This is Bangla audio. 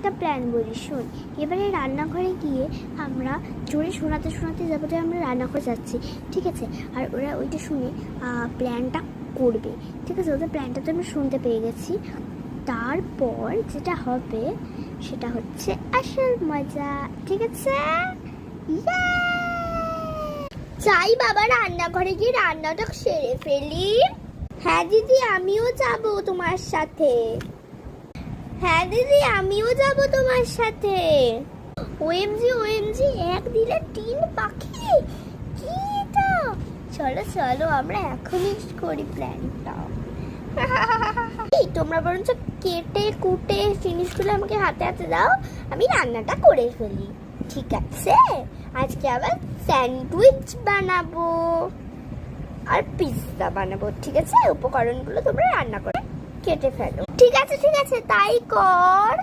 একটা প্ল্যান বলি, শোন। এবারে রান্নাঘরে গিয়ে আমরা জোরে শোনাতে শোনাতে যাবো যে আমরা রান্নাঘরে যাচ্ছি, ঠিক আছে? আর ওরা ওইটা শুনে প্ল্যানটা করবে, ঠিক আছে? ওদের প্ল্যানটা তো আমরা শুনতে পেয়ে গেছি। তারপর যেটা হবে সেটা হচ্ছে আসল মজা, ঠিক আছে? চাই বাবা রান্নাঘরে গিয়ে রান্নাটা সেরে ফেলি। হ্যাঁ দিদি, আমিও যাব তোমার সাথে। হ্যাঁ দিদি, আমিও যাব তোমার সাথে। ওএমজি ওএমজি, এক দিলে 3 পাখি, কি এটা? চলো চলো আমরা এখনই করি প্ল্যানটা। এই তোমরা বরঞ্চ কেটে কুটে জিনিসগুলো আমাকে হাতে হাতে দাও, আমি রান্নাটা করে ফেলি, ঠিক আছে? আজকে আবার স্যান্ডউইচ বানাবো আর পিৎজা বানাবো, ঠিক আছে? উপকরণগুলো তোমরা রান্না করে কেটে ফেলো। ঠিক আছে ঠিক আছে, তাই কর।